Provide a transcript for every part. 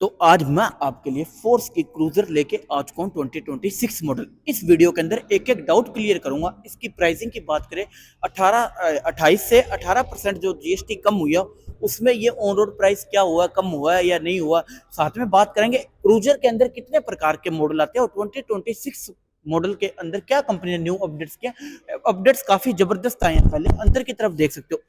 तो आज मैं आपके लिए फोर्स की क्रूजर लेके आ चुका हूँ 2026 मॉडल। इस वीडियो के अंदर एक एक डाउट क्लियर करूंगा। इसकी प्राइसिंग की बात करें 28 से 18% जो जीएसटी कम हुई है उसमें ये ऑन रोड प्राइस क्या हुआ, कम हुआ है या नहीं हुआ। साथ में बात करेंगे क्रूजर के अंदर कितने प्रकार के मॉडल आते हैं और 2026 मॉडल के अंदर क्या कंपनी ने न्यू अपडेट्स किया। अपडेट्स काफी जबरदस्त आए हैं। पहले अंदर की तरफ देख सकते हो,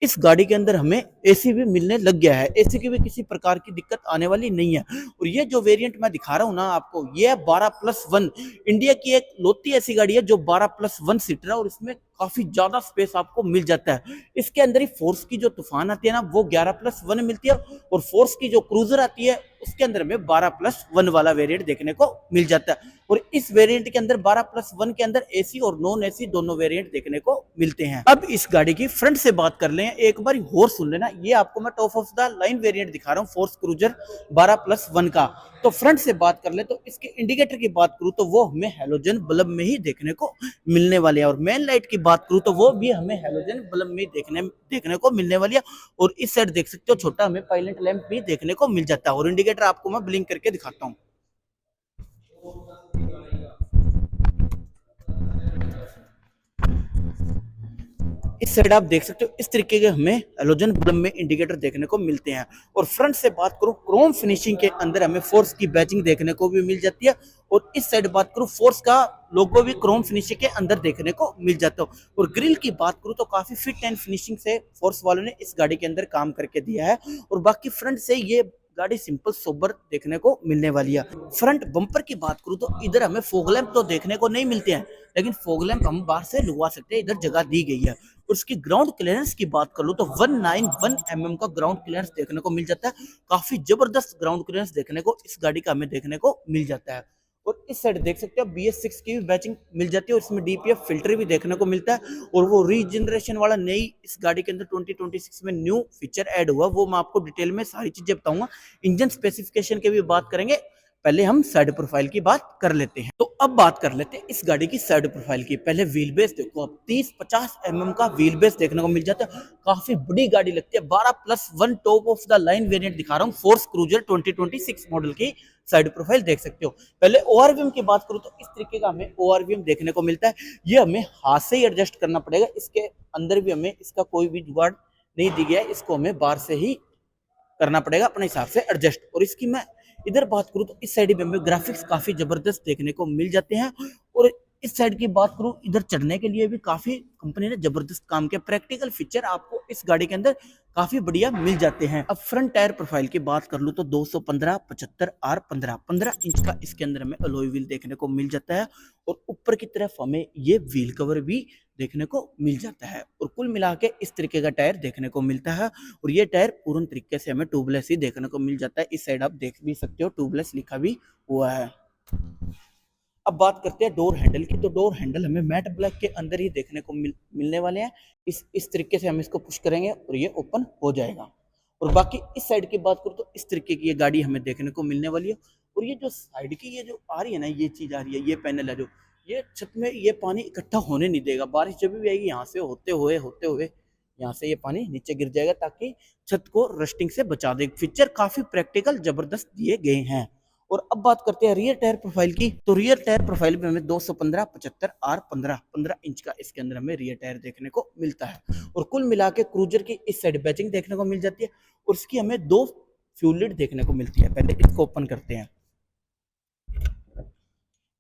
इस गाड़ी के अंदर हमें एसी भी मिलने लग गया है। एसी की भी किसी प्रकार की दिक्कत आने वाली नहीं है। और ये जो वेरिएंट मैं दिखा रहा हूँ ना आपको, ये 12+1 इंडिया की एक लौती ऐसी गाड़ी है जो 12+1 सीटर है और इसमें काफी ज्यादा स्पेस आपको मिल जाता है। इसके अंदर ही फोर्स की जो तूफान आती है ना वो 11+1 मिलती है और फोर्स की जो क्रूजर आती है उसके अंदर में 12+1 वाला वेरिएंट देखने को मिल जाता है। और इस वेरिएंट के अंदर 12+1 के अंदर एसी और नॉन एसी दोनों वेरिएंट देखने को मिलते हैं। अब इस गाड़ी की फ्रंट से बात कर लें, एक बार और सुन लेना। ये आपको मैं top of the line variant दिखा रहा हूँ फोर्स क्रूजर 12+1 का। तो फ्रंट से बात कर ले तो इसके इंडिकेटर की बात करूं तो वो हमें हेलोजन बल्ब में ही देखने को मिलने वाली है। और मेन लाइट की बात करूं तो वो भी हमें हेलोजन बल्ब में देखने को मिलने वाली है। और इस साइड देख सकते हो छोटा हमें पायलट लैंप भी देखने को मिल जाता है। और इंडिकेटर आपको मैं ब्लिंक करके दिखाता हूँ। इस साइड आप देख सकते हो इस तरीके के हमें हेलोजन बल्ब में इंडिकेटर देखने को मिलते हैं। और फ्रंट से बात करूं क्रोम फिनिशिंग के अंदर हमें फोर्स की बैचिंग देखने को भी मिल जाती है। और इस साइड बात करूं फोर्स का लोगो भी क्रोम फिनिशिंग के अंदर देखने को मिल जाता है। और ग्रिल की बात करूं तो काफी फिट एंड फिनिशिंग से फोर्स वालों ने इस गाड़ी के अंदर काम करके दिया है। और बाकी फ्रंट से ये गाड़ी सिंपल सोबर देखने को मिलने वाली है। फ्रंट बम्पर की बात करूं तो इधर हमें फॉग लैंप तो देखने को नहीं मिलते हैं, लेकिन फॉग लैंप हम बाहर से लगवा सकते हैं, इधर जगह दी गई है। और उसकी ग्राउंड क्लियरेंस की बात कर लो तो 191 का ग्राउंड क्लियरेंस देखने को मिल जाता है। काफी जबरदस्त ग्राउंड क्लियरेंस देखने को इस गाड़ी का हमें देखने को मिल जाता है। और इस साइड देख सकते हो BS6 की भी बैचिंग मिल जाती है और इसमें DPF फिल्टर भी देखने को मिलता है। और वो रीजनरेशन वाला नई इस गाड़ी के अंदर 2026 में न्यू फीचर ऐड हुआ, वो मैं आपको डिटेल में सारी चीजें बताऊंगा। इंजन स्पेसिफिकेशन की भी बात करेंगे। पहले हम साइड प्रोफाइल की बात कर लेते हैं। तो अब बात कर लेते हैं इस गाड़ी की साइड प्रोफाइल की। पहले व्हील बेस देखो, अब 30-50 का व्हील बेस देखने को मिल जाता है। काफी बड़ी गाड़ी लगती है। 12+1 top of the line variant दिखा रहा हूँ फोर्स क्रूजर 2026 मॉडल की साइड प्रोफाइल देख सकते हो। पहले ओआरवीएम की बात करूं तो इस तरीके का हमें ओआरवीएम देखने को मिलता है। ये हमें हाथ से ही एडजस्ट करना पड़ेगा। इसके अंदर भी हमें इसका कोई भी जुगाड़ नहीं दी गया है, इसको हमें बाहर से ही करना पड़ेगा अपने हिसाब से एडजस्ट। और इसकी मैं इधर बात करूं तो इस साइड में हमें ग्राफिक्स काफी जबरदस्त देखने को मिल जाते हैं। और इस साइड की बात करूं, इधर चढ़ने के लिए भी काफी कंपनी ने जबरदस्त काम किया। प्रैक्टिकल फीचर आपको इस गाड़ी के अंदर काफी बढ़िया मिल जाते हैं। अब फ्रंट टायर प्रोफाइल की बात कर लूं तो 215 75 R15 15 इंच का इसके अंदर हमें अलॉय व्हील देखने को मिल जाता है। और ऊपर की तरफ हमें ये व्हील कवर भी देखने को मिल जाता है। और कुल मिला के इस तरीके का टायर देखने को मिलता है। और ये टायर पूर्ण तरीके से हमें ट्यूबलेस ही देखने को मिल जाता है। इस साइड आप देख भी सकते हो ट्यूबलेस लिखा भी हुआ है। अब बात करते हैं डोर हैंडल की। तो डोर हैंडल हमें मैट ब्लैक के अंदर ही देखने को मिलने वाले हैं। इस तरीके से हम इसको पुश करेंगे और ये ओपन हो जाएगा। और बाकी इस साइड की बात करूँ तो इस तरीके की ये गाड़ी हमें देखने को मिलने वाली है। और ये जो साइड की ये जो आ रही है ना, ये चीज आ रही है, ये पैनल है जो, ये छत में ये पानी इकट्ठा होने नहीं देगा। बारिश जब भी आएगी यहाँ से होते हुए यहाँ से ये पानी नीचे गिर जाएगा ताकि छत को रस्टिंग से बचा दे। फीचर काफी प्रैक्टिकल जबरदस्त दिए गए हैं। और अब बात करते हैं रियर टायर प्रोफाइल की। तो रियर टायर प्रोफाइल में हमें 215 75 R15 15 इंच का इसके अंदर हमें रियर टायर देखने को मिलता है। और कुल मिला के क्रूजर की इस साइड बैचिंग देखने को मिल जाती है। और इसकी हमें दो फ्यूल लिड देखने को मिलती है। पहले इसको ओपन करते हैं।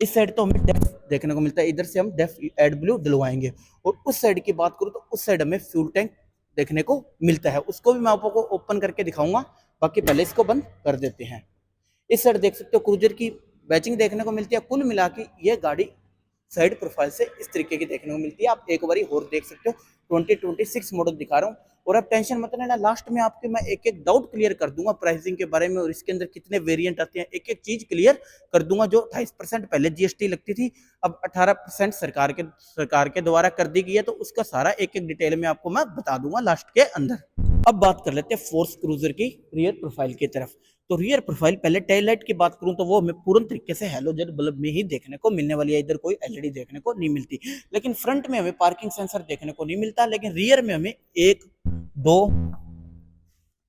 इस साइड तो हमें डेफ देखने को मिलता है, इधर से हम डेफ एड ब्लू डलवाएंगे। और उस साइड की बात करूं तो उस साइड हमें फ्यूल टैंक देखने को मिलता है, उसको भी मैं आपको ओपन करके दिखाऊंगा। बाकी पहले इसको बंद कर देते हैं। इस साइड देख सकते हो क्रूजर की बैचिंग देखने को मिलती है। कुल मिला के ये गाड़ी साइड प्रोफाइल से इस तरीके की देखने को मिलती है। आप एक बार और देख सकते हो 2026 मॉडल दिखा रहा हूँ। और अब टेंशन मत लेना, लास्ट में आपके मैं एक एक डाउट क्लियर कर दूंगा प्राइसिंग के बारे में और इसके अंदर कितने वेरिएंट आते हैं, एक एक चीज क्लियर कर दूंगा। जो 28% पहले जीएसटी लगती थी, अब 18% सरकार के द्वारा कर दी गई है। तो उसका सारा एक एक डिटेल में आपको मैं बता दूंगा लास्ट के अंदर। अब बात कर लेते हैं फोर्स क्रूजर की रियर प्रोफाइल की तरफ। तो रियर प्रोफाइल, पहले टेल लाइट की बात करूं तो वो हमें पूर्ण तरीके से हेलोजन बल्ब में ही देखने को मिलने वाली है, इधर कोई एलईडी देखने को नहीं मिलती। लेकिन फ्रंट में हमें पार्किंग सेंसर देखने को नहीं मिलता। लेकिन रियर में हमें 1 2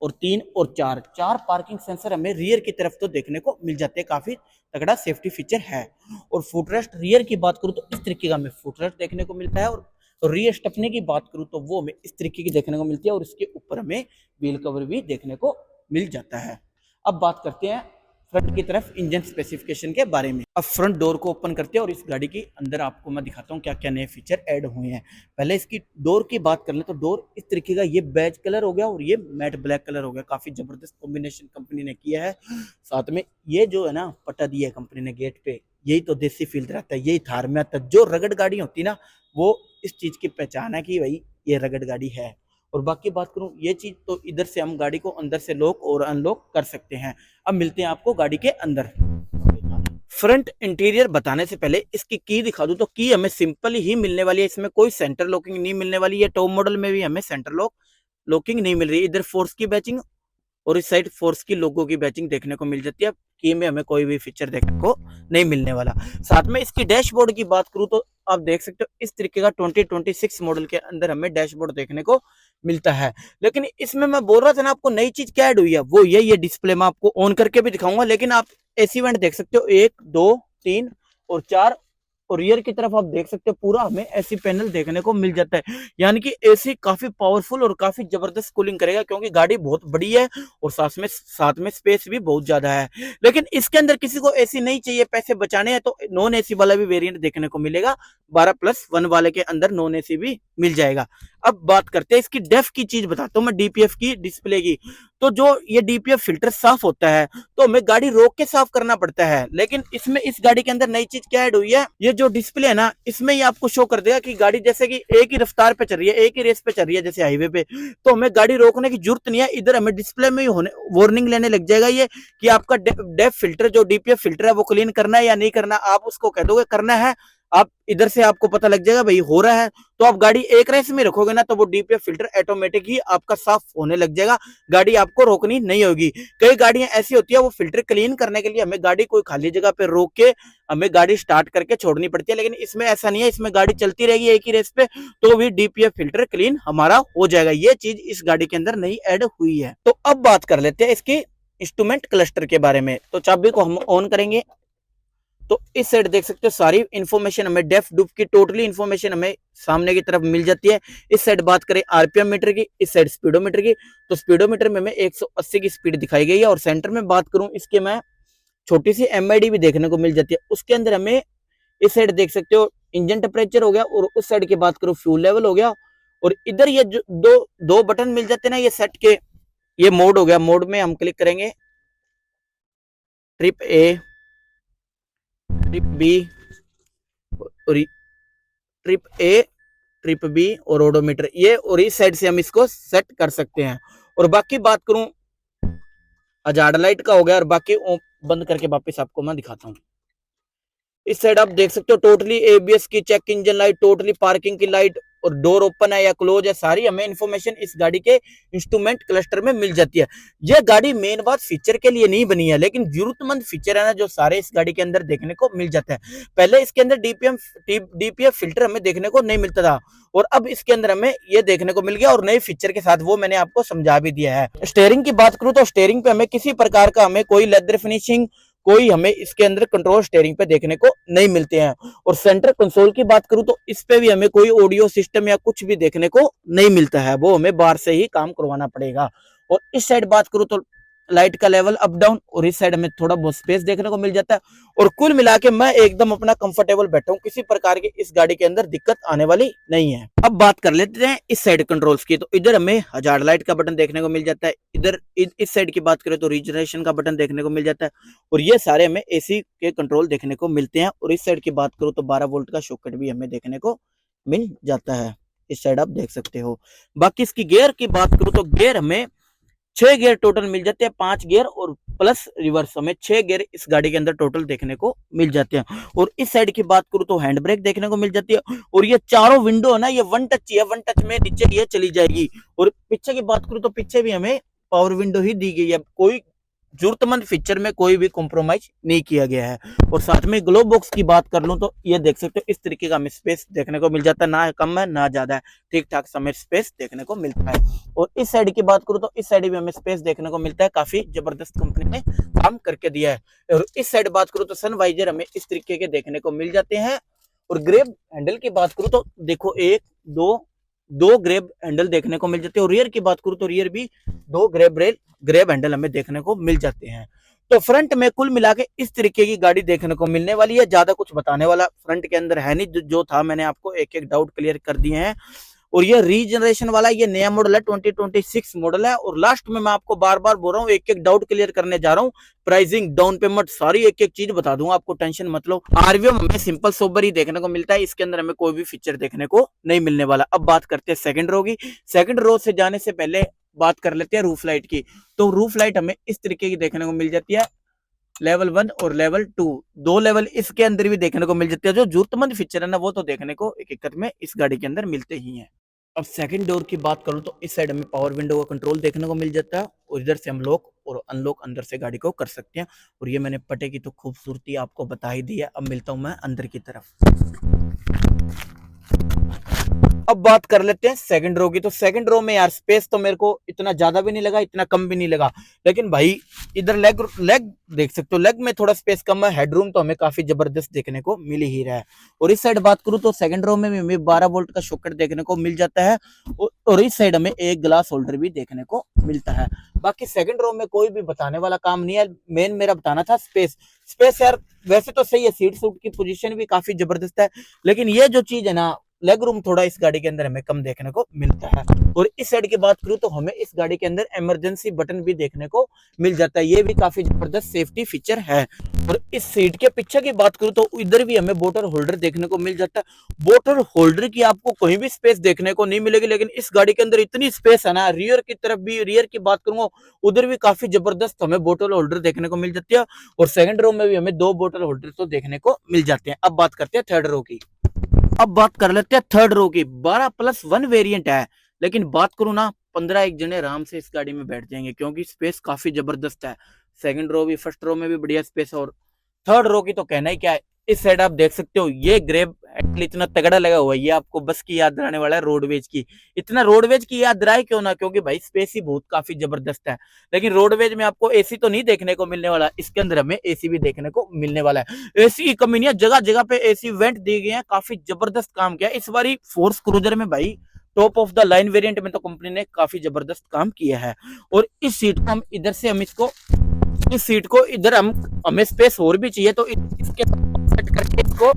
और 3 और 4 चार पार्किंग सेंसर हमें रियर की तरफ तो देखने को मिल जाते हैं। काफी तगड़ा सेफ्टी फीचर है। और फुटरेस्ट रियर की बात करूं तो इस तरीके का हमें फुटरेस्ट देखने को मिलता है। और रियर स्टेपनी की बात करूं तो वो हमें इस तरीके की देखने को मिलती है और इसके ऊपर हमें व्हील कवर भी देखने को मिल जाता है। अब बात करते हैं फ्रंट की तरफ इंजन स्पेसिफिकेशन के बारे में। अब फ्रंट डोर को ओपन करते हैं और इस गाड़ी के अंदर आपको मैं दिखाता हूँ क्या क्या नए फीचर ऐड हुए हैं। पहले इसकी डोर की बात कर ले तो डोर इस तरीके का ये बेज कलर हो गया और ये मैट ब्लैक कलर हो गया। काफी जबरदस्त कॉम्बिनेशन कंपनी ने किया है। साथ में ये जो है ना पट्टा दिया है कंपनी ने गेट पे, यही तो देसी फील रहता है, यही थार में आता है। जो रगड़ गाड़ी होती ना वो इस चीज की पहचान है कि भाई ये रगड़ गाड़ी है। और बाकी बात करूं ये चीज तो इधर से हम गाड़ी को अंदर से लॉक और अनलॉक कर सकते हैं। अब मिलते हैं आपको गाड़ी के अंदर। फ्रंट इंटीरियर बताने से पहले इसकी की दिखा दूं तो की हमें सिंपल ही मिलने वाली है। इसमें कोई सेंटर लॉकिंग नहीं मिलने वाली है। टॉप मॉडल में भी हमें सेंटर लॉकिंग नहीं मिल रही। इधर फोर्स की बैचिंग और इस साइड फोर्स की लोगो की बैचिंग देखने को मिल जाती है। की में हमें कोई भी फीचर देखने को नहीं मिलने वाला। साथ में इसकी डैशबोर्ड की बात करूं तो आप देख सकते हो इस तरीके का 2026 मॉडल के अंदर हमें डैशबोर्ड देखने को मिलता है। लेकिन इसमें मैं बोल रहा था ना आपको नई चीज क्या ऐड हुई है, वो ये डिस्प्ले में आपको ऑन करके भी दिखाऊंगा। लेकिन आप एसी वेंट देख सकते हो 1 2 3 और 4 और रियर की तरफ आप देख सकते हो पूरा हमें एसी पैनल देखने को मिल जाता है। यानी कि एसी काफी पावरफुल और काफी जबरदस्त कूलिंग करेगा क्योंकि गाड़ी बहुत बड़ी है और साथ में स्पेस भी बहुत ज्यादा है। लेकिन इसके अंदर किसी को एसी नहीं चाहिए, पैसे बचाने हैं, तो नॉन एसी वाला भी वेरिएंट देखने को मिलेगा। 12+1 वाले के अंदर नॉन एसी भी मिल जाएगा। अब बात करते हैं इसकी डेफ की चीज बताता हूँ मैं, डीपीएफ की डिस्प्ले की। तो जो ये डीपीएफ फिल्टर साफ होता है तो हमें गाड़ी रोक के साफ करना पड़ता है। लेकिन इसमें इस गाड़ी के अंदर नई चीज क्या ऐड हुई है, ये जो डिस्प्ले है ना इसमें ये आपको शो कर देगा कि गाड़ी जैसे कि एक ही रफ्तार पे चल रही है, एक ही रेस पे चल रही है जैसे हाईवे पे, तो हमें गाड़ी रोकने की जरूरत नहीं है। इधर हमें डिस्प्ले में होने वार्निंग लेने लग जाएगा ये कि आपका डेफ फिल्टर जो डीपीएफ फिल्टर है वो क्लीन करना है या नहीं करना। आप उसको कह दोगे करना है, आप इधर से आपको पता लग जाएगा भाई हो रहा है, तो आप गाड़ी एक रेस में रखोगे ना तो वो डीपीएफ फिल्टर ऑटोमेटिक ही आपका साफ होने लग जाएगा। गाड़ी आपको रोकनी नहीं होगी। कई गाड़ियां ऐसी होती है वो फिल्टर क्लीन करने के लिए हमें गाड़ी कोई खाली जगह पे रोक के हमें गाड़ी स्टार्ट करके छोड़नी पड़ती है। लेकिन इसमें ऐसा नहीं है, इसमें गाड़ी चलती रहेगी एक ही रेस पे तो भी डीपीएफ फिल्टर क्लीन हमारा हो जाएगा। ये चीज इस गाड़ी के अंदर नई ऐड हुई है। तो अब बात कर लेते हैं इसकी इंस्ट्रूमेंट क्लस्टर के बारे में। तो चाबी को हम ऑन करेंगे तो इस साइड देख सकते हो सारी इंफॉर्मेशन हमें डेफ डुप की टोटली इंफॉर्मेशन हमें सामने की तरफ मिल जाती है। इस साइड बात करें आरपीएम मीटर की, इस साइड स्पीडोमीटर की, तो स्पीडोमीटर में हमें 180 की स्पीड दिखाई गई है। और सेंटर में बात करूं इसके मैं छोटी सी एमआईडी भी देखने को मिल जाती है। उसके अंदर हमें इस साइड देख सकते हो इंजन टेम्परेचर हो गया और उस साइड की बात करूं फ्यूल लेवल हो गया। और इधर ये जो दो बटन मिल जाते हैं ना ये सेट के, ये मोड हो गया। मोड में हम क्लिक करेंगे ट्रिप ए, ट्रिप बी और ट्रिप ए, ट्रिप बी और ओडोमीटर, ये और इस साइड से हम इसको सेट कर सकते हैं। और बाकी बात करूं हजार्ड लाइट का हो गया और बाकी बंद करके वापस आपको मैं दिखाता हूं। इस साइड आप देख सकते हो टोटली एबीएस की check engine light, totally parking की लाइट और डोर ओपन है या क्लोज है, सारी हमें इंफॉर्मेशन इस गाड़ी के इंस्ट्रूमेंट क्लस्टर में मिल जाती है। यह गाड़ी मेन बात फीचर के लिए नहीं बनी है, लेकिन जरूरतमंद फीचर है ना जो सारे इस गाड़ी के अंदर देखने को मिल जाते हैं। पहले इसके अंदर डीपीएफ फिल्टर हमें देखने को नहीं मिलता था और अब इसके अंदर हमें ये देखने को मिल गया और नए फीचर के साथ, वो मैंने आपको समझा भी दिया है। स्टेयरिंग की बात करूं तो स्टेयरिंग पे हमें किसी प्रकार का हमें कोई लेदर फिनिशिंग, कोई हमें इसके अंदर कंट्रोल स्टीयरिंग पे देखने को नहीं मिलते हैं। और सेंटर कंसोल की बात करूं तो इस पे भी हमें कोई ऑडियो सिस्टम या कुछ भी देखने को नहीं मिलता है, वो हमें बाहर से ही काम करवाना पड़ेगा। और इस साइड बात करूं तो लाइट का लेवल अप डाउन और इस साइड में थोड़ा बहुत स्पेस देखने को मिल जाता है। और कुल मिला के मैं एकदम अपना कंफर्टेबल बैठा हूं, किसी प्रकार की इस गाड़ी के अंदर दिक्कत आने वाली नहीं है। अब बात कर लेते हैं इस साइड कंट्रोल्स की। तो इधर हमें हजार्ड लाइट का बटन देखने को मिल जाता है। इधर इस साइड की बात करें तो रिजनरेशन का बटन देखने को मिल जाता है और ये सारे हमें एसी के कंट्रोल देखने को मिलते हैं। और इस साइड की बात करूं तो 12 वोल्ट का शॉकेट भी हमें देखने को मिल जाता है, इस साइड आप देख सकते हो। बाकी इसकी गियर की बात करूं तो गियर हमें 6 गियर टोटल मिल जाते हैं, 5 गियर और प्लस रिवर्स हमें 6 गियर इस गाड़ी के अंदर टोटल देखने को मिल जाते हैं। और इस साइड की बात करूं तो हैंड ब्रेक देखने को मिल जाती है। और ये चारों विंडो है ना ये वन टच है, वन टच में नीचे ये चली जाएगी। और पीछे की बात करूं तो पीछे भी हमें पावर विंडो ही दी गई है, कोई जरूरतमंद फीचर में कोई भी कॉम्प्रोमाइज नहीं किया गया है। और साथ में ग्लो बॉक्स की बात कर लूं तो ये देख सकते हो इस तरीके का हमें स्पेस देखने को मिल जाता है, ना कम है ना ज्यादा है, ठीक ठाक समय स्पेस देखने को मिलता है। और इस साइड की बात करूं तो इस साइड भी हमें स्पेस देखने को मिलता है, काफी जबरदस्त कंपनी ने काम करके दिया है। और इस साइड बात करूं तो सनवाइजर हमें इस तरीके के देखने को मिल जाते हैं। और ग्रेब हैंडल की बात करूं तो देखो एक दो दो ग्रेब हैंडल देखने को मिल जाते हैं। और रियर की बात करूं तो रियर भी दो ग्रेब हैंडल हमें देखने को मिल जाते हैं। तो फ्रंट में कुल मिला के इस तरीके की गाड़ी देखने को मिलने वाली है। ज्यादा कुछ बताने वाला फ्रंट के अंदर है नहीं, जो था मैंने आपको एक एक डाउट क्लियर कर दिए हैं। और ये रीजनरेशन वाला ये नया मॉडल है, 2026 मॉडल है। और लास्ट में मैं आपको बार बार बोल रहा हूँ, एक एक डाउट क्लियर करने जा रहा हूँ। प्राइसिंग, डाउन पेमेंट, सारी एक एक चीज बता दूंगा आपको, टेंशन मत लो। आरवीओ में हमें सिंपल सोबर ही देखने को मिलता है, इसके अंदर हमें कोई भी फीचर देखने को नहीं मिलने वाला। अब बात करते हैं सेकंड रो की। सेकंड रो से जाने से पहले बात कर लेते हैं रूफ लाइट की। तो रूफ लाइट हमें इस तरीके की देखने को मिल जाती है, लेवल 1 और लेवल 2, दो लेवल इसके अंदर भी देखने को मिल जाते हैं। जो जरूरतमंद फीचर है ना वो तो देखने को एक एक में इस गाड़ी के अंदर मिलते ही हैं। अब सेकंड डोर की बात करूं तो इस साइड हमें पावर विंडो का कंट्रोल देखने को मिल जाता है, और इधर से हम लॉक और अनलॉक अंदर से गाड़ी को कर सकते हैं। और ये मैंने पटे की तो खूबसूरती आपको बता ही दी है। अब मिलता हूं मैं अंदर की तरफ। अब बात कर लेते हैं सेकंड रो की। तो सेकंड रो में यार स्पेस तो मेरे को इतना ज्यादा भी नहीं लगा, इतना कम भी नहीं लगा। लेकिन भाई इधर लेग लेग देख सकते हो, लेग में थोड़ा स्पेस कम है। हेडरूम तो हमें काफी जबरदस्त देखने को मिल ही रहा है। और इस साइड बात करूं तो सेकंड रो में हमें 12 वोल्ट का सॉकेट देखने को मिल जाता है। और इस साइड हमें एक ग्लास होल्डर भी देखने को मिलता है। बाकी सेकंड रो में कोई भी बताने वाला काम नहीं है। मेन मेरा बताना था स्पेस। स्पेस यार वैसे तो सही है, सीट सूट की पोजीशन भी काफी जबरदस्त है। लेकिन ये जो चीज है ना, लेग रूम थोड़ा इस गाड़ी के अंदर हमें कम देखने को मिलता है। और इस साइड की बात करूं तो हमें इस गाड़ी के अंदर इमरजेंसी बटन भी देखने को मिल जाता है, ये भी काफी जबरदस्त सेफ्टी फीचर है। और इस सीट के पीछे की बात करूं तो इधर भी हमें बोतल होल्डर देखने को मिल जाता है। बोतल होल्डर की आपको कहीं भी स्पेस देखने को नहीं मिलेगी, लेकिन इस गाड़ी के अंदर इतनी स्पेस है ना। रियर की तरफ भी, रियर की बात करूंगा उधर भी काफी जबरदस्त हमें बोतल होल्डर देखने को मिल जाती है। और सेकंड रो में भी हमें दो बोतल होल्डर तो देखने को मिल जाते हैं। अब बात करते हैं थर्ड रो की। अब बात कर लेते हैं थर्ड रो की। 12+1 वेरिएंट है, लेकिन बात करूं ना 15 एक जने आराम से इस गाड़ी में बैठ जाएंगे, क्योंकि स्पेस काफी जबरदस्त है। सेकंड रो भी, फर्स्ट रो में भी बढ़िया स्पेस है। और थर्ड रो की तो कहना ही क्या है। इस साइड आप देख सकते हो ये ग्रेब इतना तगड़ा लगा हुआ है, ये आपको बस की याद दिलाने वाला है, रोडवेज की। इतना रोडवेज की याद दिलाए क्यों ना, क्योंकि भाई स्पेस ही बहुत काफी जबरदस्त है। लेकिन रोडवेज में आपको एसी तो नहीं देखने को मिलने वाला, इसके अंदर हमें एसी भी देखने को मिलने वाला है। एसी की कमी नहीं है, जगह जगह पे एसी वेंट दिए गए हैं, काफी जबरदस्त काम किया इस बारी फोर्स क्रूजर में भाई। Top of the line variant में तो कंपनी ने काफी जबरदस्त काम किया है। और इस सीट को हम इधर से हम इसको, इस सीट को इधर हम, हमें स्पेस और भी चाहिए तो इसके सेट करके इसको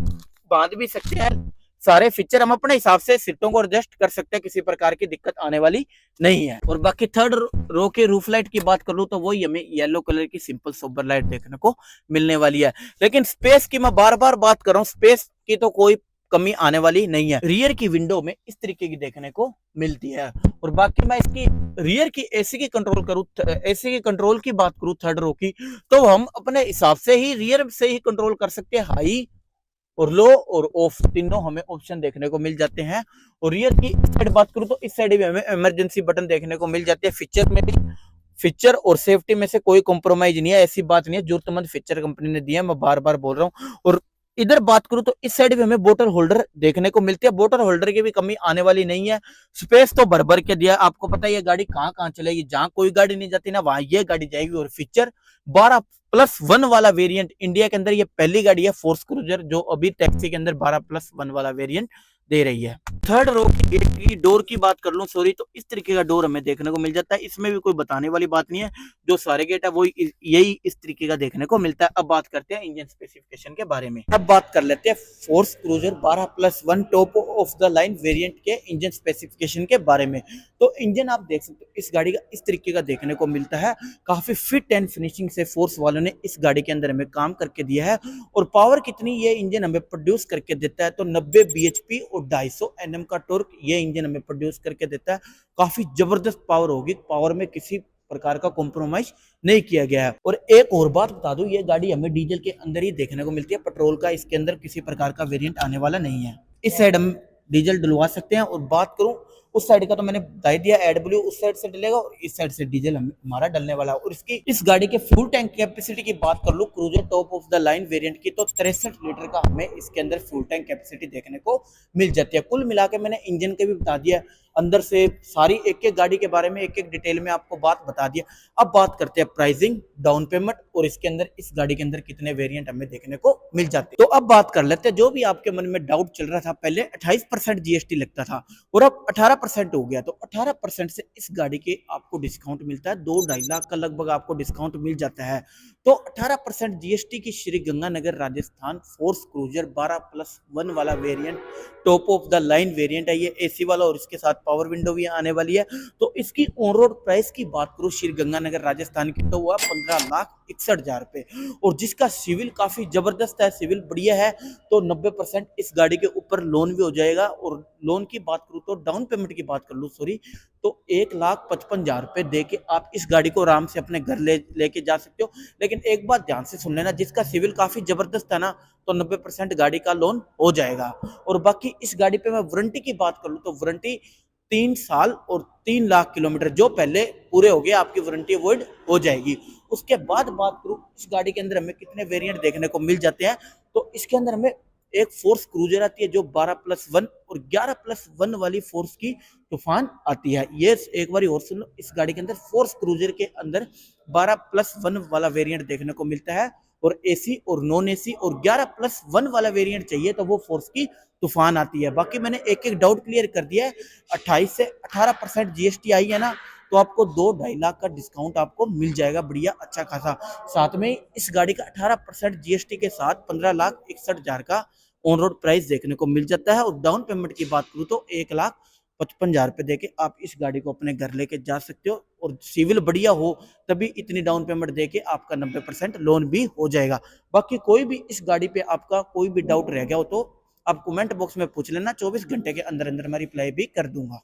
बांध भी सकते हैं। सारे फीचर हम अपने हिसाब से सीटों को एडजस्ट कर सकते हैं, किसी प्रकार की दिक्कत आने वाली नहीं है। और बाकी थर्ड रो के रूफ लाइट की बात कर लूं तो वही हमें येलो कलर की सिंपल सोबर लाइट देखने को मिलने वाली है। लेकिन स्पेस की मैं बार बार बात कर रहा हूँ, स्पेस की तो कोई कमी आने वाली नहीं है। रियर की विंडो में इस तरीके की देखने को मिलती है। और बाकी मैं इसकी रियर की एसी की कंट्रोल करूं, एसी की कंट्रोल की बात करूं थर्ड रो की, तो हम अपने हिसाब से ही रियर से ही कंट्रोल कर सकते हैं। हाई और लो और ऑफ तीनों हमें ऑप्शन देखने को मिल जाते हैं। और रियर की साइड बात करूं तो इस साइड भी हमें इमरजेंसी बटन देखने को मिल जाते हैं। फीचर में भी, फीचर और सेफ्टी में से कोई कॉम्प्रोमाइज नहीं है, ऐसी बात नहीं है। जरूरतमंद फीचर कंपनी ने दिया है, मैं बार बार बोल रहा हूँ। और इधर बात करूं तो इस साइड भी हमें बोतल होल्डर देखने को मिलती है, बोतल होल्डर की भी कमी आने वाली नहीं है। स्पेस तो भर भर के दिया, आपको पता है ये गाड़ी कहाँ कहाँ चलेगी, जहां कोई गाड़ी नहीं जाती ना वहां ये गाड़ी जाएगी। और फीचर 12+1 वाला वेरिएंट इंडिया के अंदर ये पहली गाड़ी है फोर्स क्रूजर जो अभी टैक्सी के अंदर 12+1 वाला वेरिएंट दे रही है। थर्ड रो की गेट की डोर की बात कर लूं, सॉरी, तो इस तरीके का डोर हमें देखने को मिल जाता है। इसमें भी कोई बताने वाली बात नहीं है, जो सारे गेट है वो यही इस तरीके का देखने को मिलता है। अब बात करते हैं इंजन स्पेसिफिकेशन के बारे में। अब बात कर लेते हैं force cruiser 12+1 top of the line variant के इंजन स्पेसिफिकेशन के बारे में। तो इंजन आप देख सकते हो इस गाड़ी का इस तरीके का देखने को मिलता है। काफी फिट एंड फिनिशिंग से फोर्स वालों ने इस गाड़ी के अंदर हमें काम करके दिया है। और पावर कितनी ये इंजन हमें प्रोड्यूस करके देता है, तो 90 bhp और 250 Nm का टॉर्क ये इंजन हमें प्रोड्यूस करके देता है। काफी जबरदस्त पावर होगी, पावर में किसी प्रकार का कॉम्प्रोमाइज नहीं किया गया है। और एक और बात बता दूं, ये गाड़ी हमें डीजल के अंदर ही देखने को मिलती है, पेट्रोल का इसके अंदर किसी प्रकार का वेरिएंट आने वाला नहीं है। इस साइड हम डीजल डलवा सकते हैं। और बात करूं उस साइड का तो मैंने बता ही दिया, एडब्ल्यू उस साइड से डलेगा और इस साइड से डीजल हमारा डलने वाला है। और इसकी इस गाड़ी के फ्यूल टैंक कैपेसिटी की बात कर लूं cruiser top of the line variant की, तो 63 लीटर का हमें इसके अंदर फ्यूल टैंक कैपेसिटी देखने को मिल जाती है। कुल मिला के मैंने इंजन के भी बता दिया, अंदर से सारी एक एक गाड़ी के बारे में एक एक डिटेल में आपको बात बता दिया। अब बात करते हैं प्राइसिंग, डाउन पेमेंट और इसके अंदर इस गाड़ी के अंदर कितने वेरिएंट हमें देखने को मिल जाते हैं। तो अब बात कर लेते हैं, जो भी आपके मन में डाउट चल रहा था, पहले 28% जीएसटी लगता था और अब 18% हो गया, तो 18% से इस गाड़ी के आपको डिस्काउंट मिलता है, 2-2.5 लाख का लगभग आपको डिस्काउंट मिल जाता है। तो 18% जीएसटी की श्री गंगानगर राजस्थान फोर्स क्रूजर 12+1 वाला variant top of the line variant है ये, एसी वाला, और इसके साथ पावर विंडो भी आने वाली है। तो इसकी ऑन रोड प्राइस की बात करूं श्री गंगानगर राजस्थान की, तो वह 15,61,000 रुपए, और जिसका सिविल काफी जबरदस्त है, सिविल बढ़िया है, तो 90% इस गाड़ी के ऊपर लोन भी हो जाएगा। और लोन की बात करूं तो डाउन पेमेंट की बात कर लूं सॉरी, तो 1,55,000 रुपए दे के आप इस गाड़ी को आराम से अपने घर लेके जा सकते हो। लेकिन एक बात ध्यान से सुन लेना, जिसका सिविल काफी जबरदस्त है ना, तो 90% गाड़ी का लोन हो जाएगा। और बाकी इस गाड़ी पे मैं वारंटी की बात कर लूं तो वारंटी 3 साल और 3 लाख किलोमीटर जो पहले पूरे हो गए आपकी वारंटी वॉइड हो जाएगी। उसके बाद बात करूं इस गाड़ी के अंदर हमें कितने वेरिएंट देखने को मिल जाते हैं, तो इसके अंदर हमें एक फोर्स क्रूजर आती है जो 12+1 और 11+1 वाली फोर्स की तूफान आती है। ये एक बार और सुन लो, इस गाड़ी के अंदर फोर्स क्रूजर के अंदर 12+1 वाला वेरिएंट देखने को मिलता है, और एसी और नॉन एसी, और 11+1 वाला वेरिएंट चाहिए तो वो फोर्स की तूफान आती है। बाकी मैंने एक एक डाउट क्लियर कर दिया है। 28 से 18% जीएसटी आई है ना, तो आपको 2-2.5 लाख का डिस्काउंट आपको मिल जाएगा, बढ़िया अच्छा खासा। साथ में इस गाड़ी का 18% जीएसटी के साथ 15,61,000 का ऑन रोड प्राइस देखने को मिल जाता है। और डाउन पेमेंट की बात करूँ तो 1,55,000 रुपए देके आप इस गाड़ी को अपने घर लेके जा सकते हो, और सिविल बढ़िया हो तभी इतनी डाउन पेमेंट देके आपका 90% लोन भी हो जाएगा। बाकी कोई भी इस गाड़ी पे आपका कोई भी डाउट रह गया हो तो आप कमेंट बॉक्स में पूछ लेना, 24 घंटे के अंदर अंदर मैं रिप्लाई भी कर दूंगा।